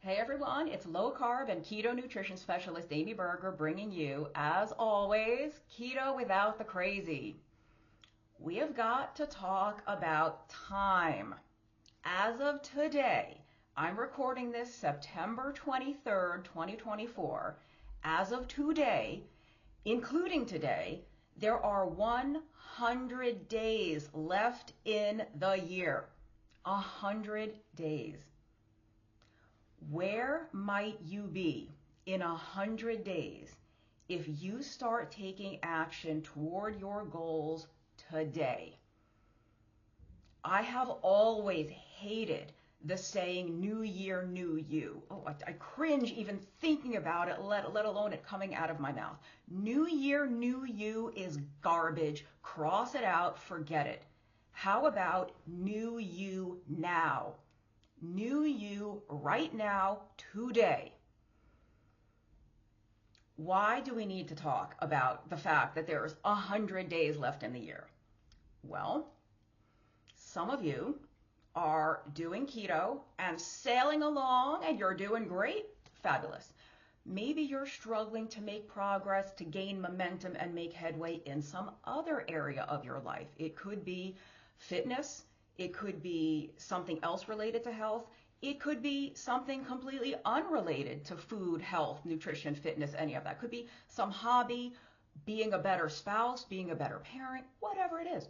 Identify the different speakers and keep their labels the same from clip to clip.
Speaker 1: Hey everyone, it's low carb and keto nutrition specialist Amy Berger bringing you, as always, keto without the crazy. We have got to talk about time. As of today, I'm recording this September 23rd, 2024. As of today, including today, there are 100 days left in the year. 100 days. Where might you be in 100 days if you start taking action toward your goals today? I have always hated the saying, new year, new you. Oh, I cringe even thinking about it, let alone it coming out of my mouth. New year, new you is garbage. Cross it out, forget it. How about new you now? New you right now, today. Why do we need to talk about the fact that there's 100 days left in the year? Well, some of you are doing keto and sailing along and you're doing great, fabulous. Maybe you're struggling to make progress, to gain momentum and make headway in some other area of your life. It could be fitness. It could be something else related to health. It could be something completely unrelated to food, health, nutrition, fitness, any of that. It could be some hobby, being a better spouse, being a better parent, whatever it is.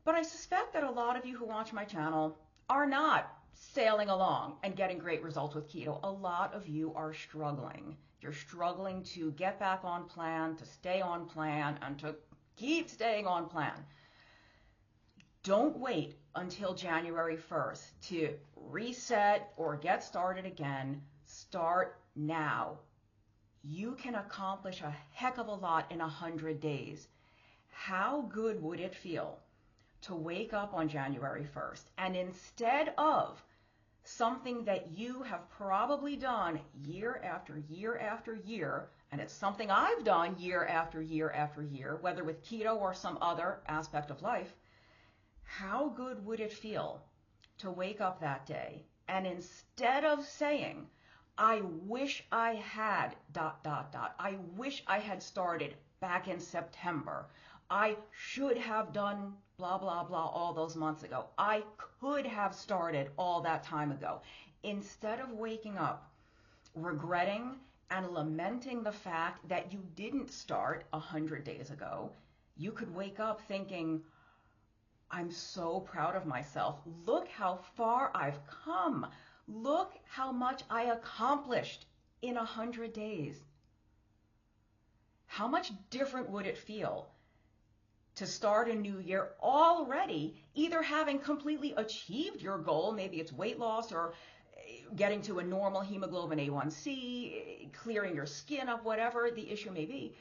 Speaker 1: But I suspect that a lot of you who watch my channel are not sailing along and getting great results with keto. A lot of you are struggling. You're struggling to get back on plan, to stay on plan, and to keep staying on plan. Don't wait until January 1st to reset or get started again. Start now. You can accomplish a heck of a lot in 100 days. How good would it feel to wake up on January 1st and instead of something that you have probably done year after year after year, and it's something I've done year after year after year, whether with keto or some other aspect of life, how good would it feel to wake up that day and instead of saying, I wish I had ... I wish I had started back in September. I should have done blah, blah, blah all those months ago. I could have started all that time ago. Instead of waking up regretting and lamenting the fact that you didn't start 100 days ago, you could wake up thinking, I'm so proud of myself. Look how far I've come. Look how much I accomplished in 100 days. How much different would it feel to start a new year already, either having completely achieved your goal, maybe it's weight loss or getting to a normal hemoglobin A1C, clearing your skin up, whatever the issue may be.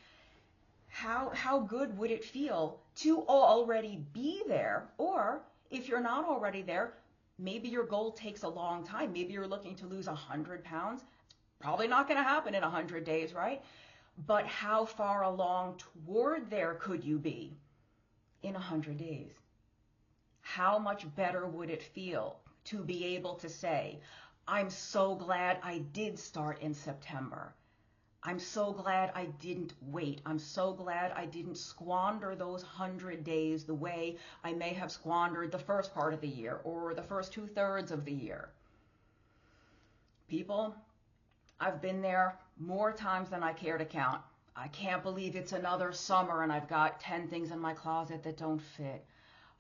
Speaker 1: How good would it feel to already be there? Or if you're not already there, maybe your goal takes a long time. Maybe you're looking to lose 100 pounds. Probably not going to happen in 100 days, right? But how far along toward there could you be in 100 days? How much better would it feel to be able to say, I'm so glad I did start in September. I'm so glad I didn't wait. I'm so glad I didn't squander those 100 days the way I may have squandered the first part of the year or the first 2/3 of the year. People, I've been there more times than I care to count. I can't believe it's another summer and I've got 10 things in my closet that don't fit.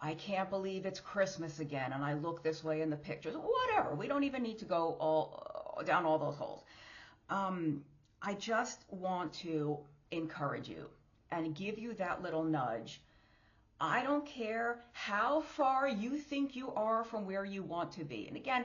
Speaker 1: I can't believe it's Christmas again and I look this way in the pictures. Whatever. We don't even need to go down all those holes. I just want to encourage you and give you that little nudge. I don't care how far you think you are from where you want to be. And again,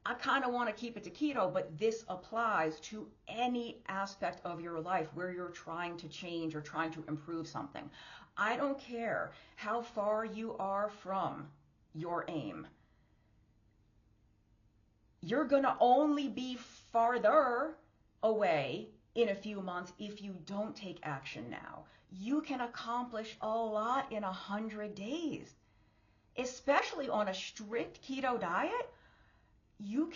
Speaker 1: I kind of want to keep it to keto, but this applies to any aspect of your life where you're trying to change or trying to improve something. I don't care how far you are from your aim. You're going to only be farther away in a few months if you don't take action now. You can accomplish a lot in 100 days, especially on a strict keto diet. You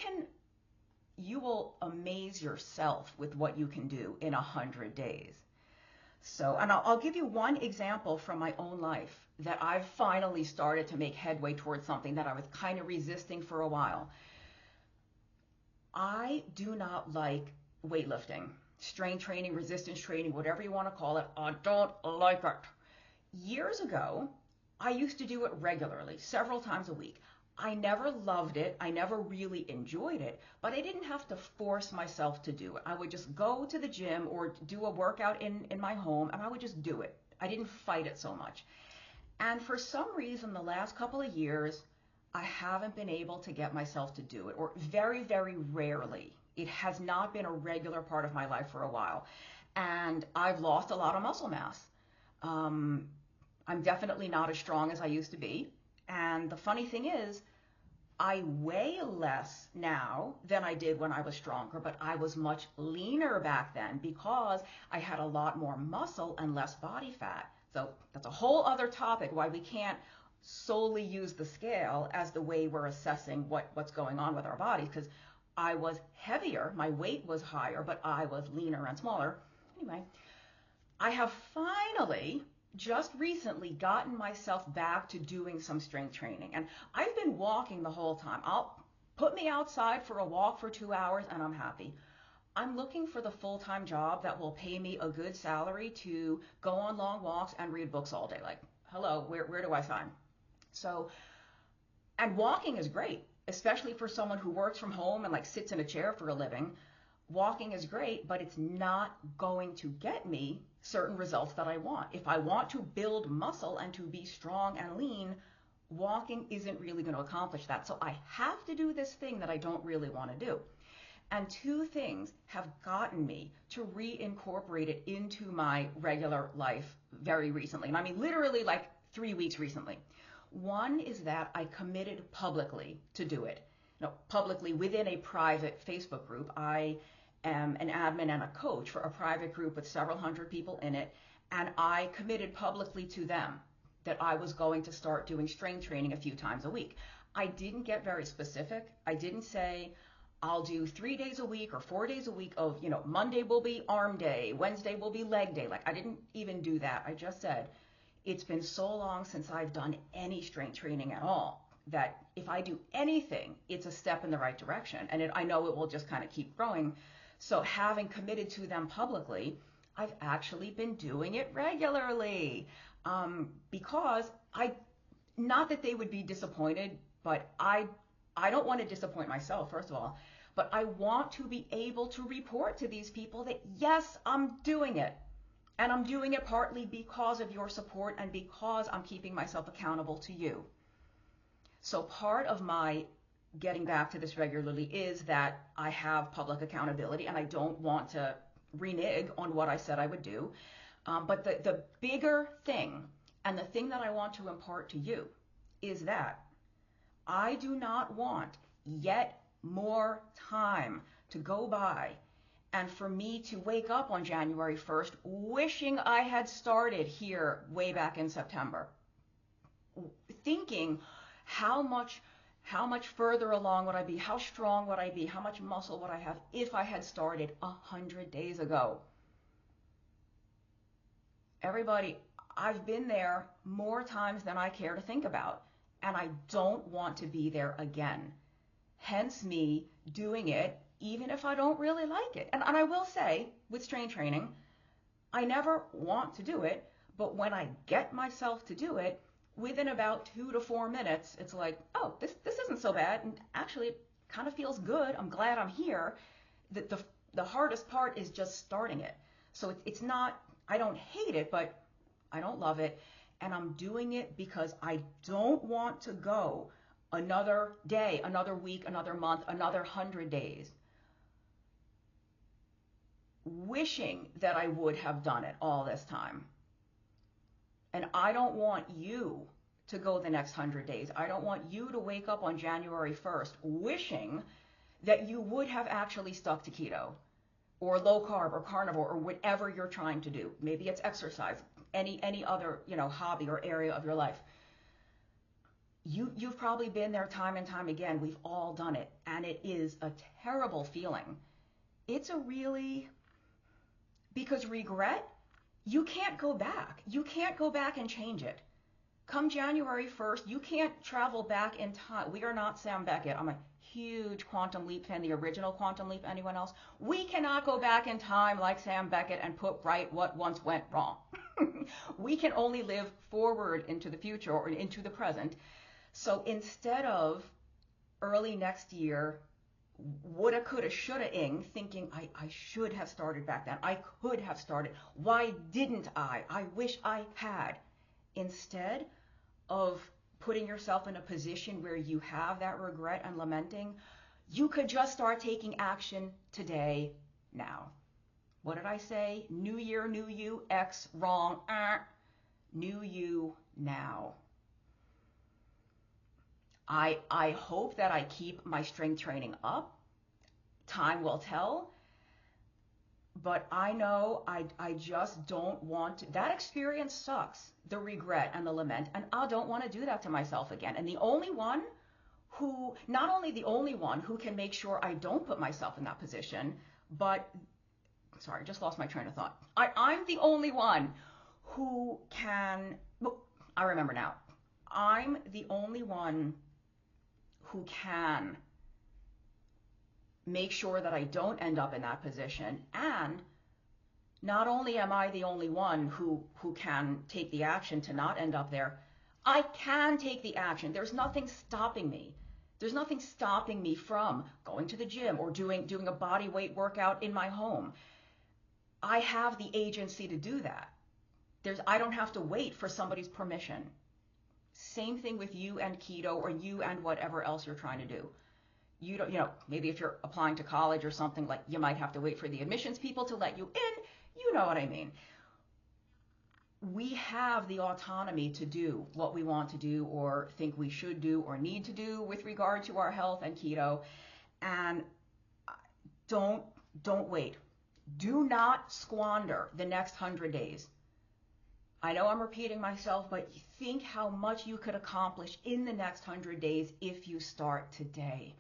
Speaker 1: you will amaze yourself with what you can do in 100 days. So, and I'll give you one example from my own life that I've finally started to make headway towards something that I was kind of resisting for a while. I do not like weightlifting, strength training, resistance training, whatever you want to call it. I don't like it. Years ago, I used to do it regularly, several times a week. I never loved it. I never really enjoyed it, but I didn't have to force myself to do it. I would just go to the gym or do a workout in my home, and I would just do it. I didn't fight it so much. And for some reason, the last couple of years, I haven't been able to get myself to do it, or very, very rarely. It has not been a regular part of my life for a while. And I've lost a lot of muscle mass. I'm definitely not as strong as I used to be. And the funny thing is, I weigh less now than I did when I was stronger, but I was much leaner back then because I had a lot more muscle and less body fat. So that's a whole other topic, why we can't solely use the scale as the way we're assessing what's going on with our bodies, because I was heavier, my weight was higher, but I was leaner and smaller. Anyway, I have finally just recently gotten myself back to doing some strength training, and I've been walking the whole time. I'll put me outside for a walk for 2 hours and I'm happy. I'm looking for the full-time job that will pay me a good salary to go on long walks and read books all day. Like, hello, where do I sign? So, and walking is great, especially for someone who works from home and like sits in a chair for a living. Walking is great, but it's not going to get me certain results that I want. If I want to build muscle and to be strong and lean, walking isn't really going to accomplish that. So I have to do this thing that I don't really want to do. And two things have gotten me to reincorporate it into my regular life very recently. And I mean, literally like 3 weeks recently. One is that I committed publicly to do it. No, publicly within a private Facebook group. I am an admin and a coach for a private group with several hundred people in it. And I committed publicly to them that I was going to start doing strength training a few times a week. I didn't get very specific. I didn't say, I'll do 3 days a week or 4 days a week of, Monday will be arm day, Wednesday will be leg day. Like, I didn't even do that. I just said, it's been so long since I've done any strength training at all that if I do anything, it's a step in the right direction. And I know it will just kind of keep growing. So having committed to them publicly, I've actually been doing it regularly because not that they would be disappointed, but I don't want to disappoint myself, first of all, but I want to be able to report to these people that, yes, I'm doing it. And I'm doing it partly because of your support and because I'm keeping myself accountable to you. So part of my getting back to this regularly is that I have public accountability and I don't want to renege on what I said I would do. But the bigger thing and the thing that I want to impart to you is that I do not want yet more time to go by and for me to wake up on January 1st wishing I had started here way back in September, thinking how much further along would I be, how strong would I be, how much muscle would I have if I had started 100 days ago. Everybody, I've been there more times than I care to think about, and I don't want to be there again. Hence me doing it even if I don't really like it. And I will say, with strength training, I never want to do it, but when I get myself to do it, within about 2 to 4 minutes, it's like, oh, this isn't so bad, and actually it kind of feels good. I'm glad I'm here. The hardest part is just starting it. So it's not, I don't hate it, but I don't love it, and I'm doing it because I don't want to go another day, another week, another month, another 100 days wishing that I would have done it all this time. And I don't want you to go the next 100 days. I don't want you to wake up on January 1st wishing that you would have actually stuck to keto or low carb or carnivore or whatever you're trying to do. Maybe it's exercise, any other, hobby or area of your life. You've probably been there time and time again. We've all done it, and it is a terrible feeling. It's a really, because regret, you can't go back. You can't go back and change it. Come January 1st, you can't travel back in time. We are not Sam Beckett. I'm a huge Quantum Leap fan, the original Quantum Leap. Anyone else? We cannot go back in time like Sam Beckett and put right what once went wrong. We can only live forward into the future or into the present. So instead of early next year, woulda, coulda, shoulda-ing, thinking I should have started back then. I could have started. Why didn't I? I wish I had. Instead of putting yourself in a position where you have that regret and lamenting, you could just start taking action today, now. What did I say? New year, new you, X, wrong, new you, now. I hope that I keep my strength training up. Time will tell. But I know I just don't want to. That experience sucks, the regret and the lament, and I don't want to do that to myself again. And the only one who, not only the only one who can make sure I don't put myself in that position, but, sorry, I just lost my train of thought. I'm the only one who can, I remember now. I'm the only one who can make sure that I don't end up in that position. And not only am I the only one who can take the action to not end up there, I can take the action. There's nothing stopping me. There's nothing stopping me from going to the gym or doing a body weight workout in my home. I have the agency to do that. I don't have to wait for somebody's permission. Same thing with you and keto, or you and whatever else you're trying to do. You don't, maybe if you're applying to college or something, like, you might have to wait for the admissions people to let you in. You know what I mean. We have the autonomy to do what we want to do or think we should do or need to do with regard to our health and keto. And don't wait. Do not squander the next 100 days. I know I'm repeating myself, but think how much you could accomplish in the next 100 days if you start today.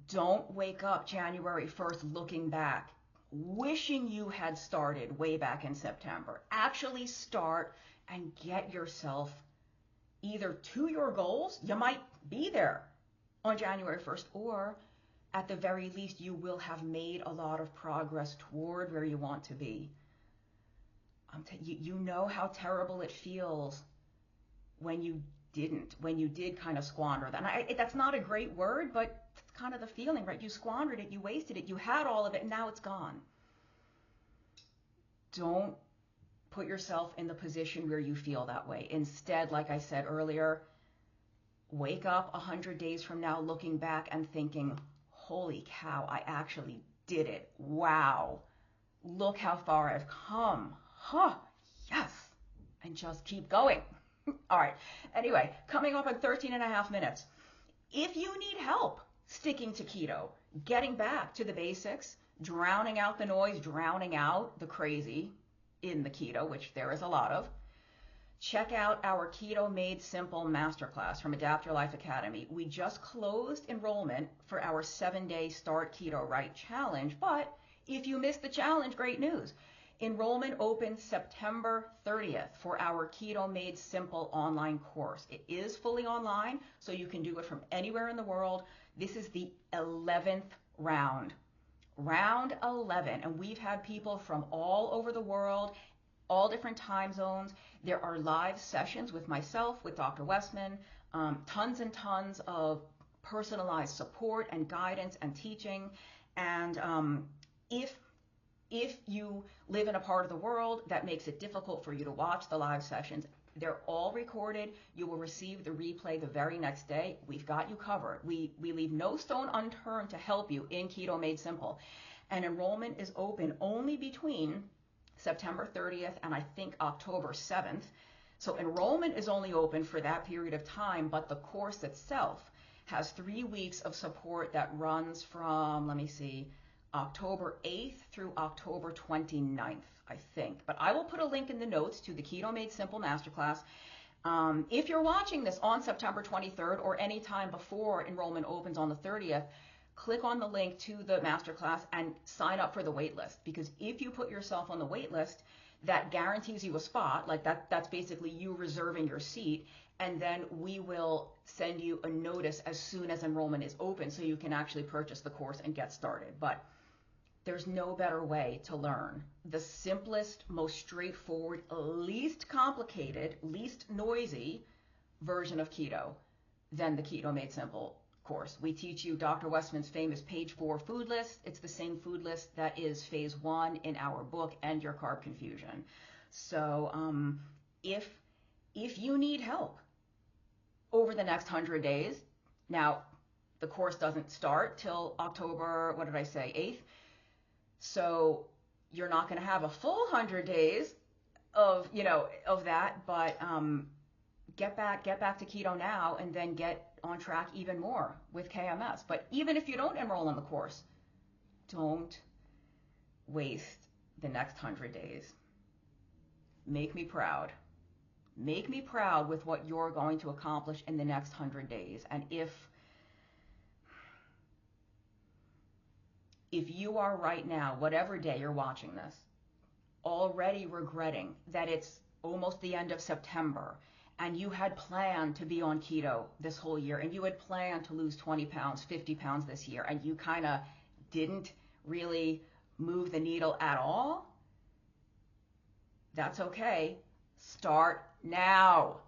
Speaker 1: Don't wake up January 1st looking back, wishing you had started way back in September. Actually start and get yourself either to your goals. You might be there on January 1st, or at the very least, you will have made a lot of progress toward where you want to be. You know how terrible it feels when you did kind of squander that. And that's not a great word, but it's kind of the feeling, right? You squandered it, you wasted it, you had all of it, and now it's gone. Don't put yourself in the position where you feel that way. Instead, like I said earlier, wake up 100 days from now looking back and thinking, holy cow, I actually did it. Wow. Look how far I've come. Huh, yes. And just keep going. All right. Anyway, coming up in 13 and a half minutes. If you need help sticking to keto, getting back to the basics, drowning out the noise, drowning out the crazy in the keto, which there is a lot of, check out our Keto Made Simple Masterclass from Adapt Your Life Academy. We just closed enrollment for our 7-day Start Keto Right Challenge, but if you missed the challenge, great news. Enrollment opens September 30th for our Keto Made Simple online course. It is fully online, so you can do it from anywhere in the world. This is the 11th round. Round 11, and we've had people from all over the world, all different time zones. There are live sessions with myself, with Dr. Westman, tons and tons of personalized support and guidance and teaching. And if you live in a part of the world that makes it difficult for you to watch the live sessions, they're all recorded. You will receive the replay the very next day. We've got you covered. We leave no stone unturned to help you in Keto Made Simple. And enrollment is open only between September 30th and I think October 7th. So enrollment is only open for that period of time, but the course itself has 3 weeks of support that runs from, let me see, October 8th through October 29th, I think. But I will put a link in the notes to the Keto Made Simple Masterclass. If you're watching this on September 23rd or any time before enrollment opens on the 30th, click on the link to the masterclass and sign up for the wait list. Because if you put yourself on the wait list, that guarantees you a spot. Like that's basically you reserving your seat. And then we will send you a notice as soon as enrollment is open so you can actually purchase the course and get started. But there's no better way to learn the simplest, most straightforward, least complicated, least noisy version of keto than the Keto Made Simple course. We teach you Dr. Westman's famous page 4 food list. It's the same food list that is phase 1 in our book, End Your Carb Confusion. So if you need help over the next 100 days, now the course doesn't start till October, what did I say, 8th? So you're not going to have a full 100 days of that, but get back to keto now and then get on track even more with KMS. But even if you don't enroll in the course, don't waste the next 100 days. Make me proud. Make me proud with what you're going to accomplish in the next 100 days. And if you are right now, whatever day you're watching this, already regretting that it's almost the end of September and you had planned to be on keto this whole year and you had planned to lose 20 pounds, 50 pounds this year, and you kind of didn't really move the needle at all, that's okay. Start now.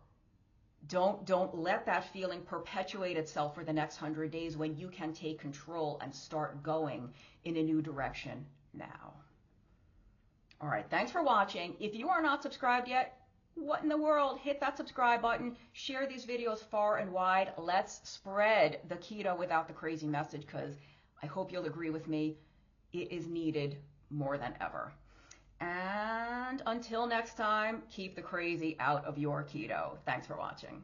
Speaker 1: Don't let that feeling perpetuate itself for the next 100 days when you can take control and start going in a new direction now. All right, thanks for watching. If you are not subscribed yet, what in the world? Hit that subscribe button. Share these videos far and wide. Let's spread the keto without the crazy message, because I hope you'll agree with me. It is needed more than ever. And until next time, keep the crazy out of your keto. Thanks for watching.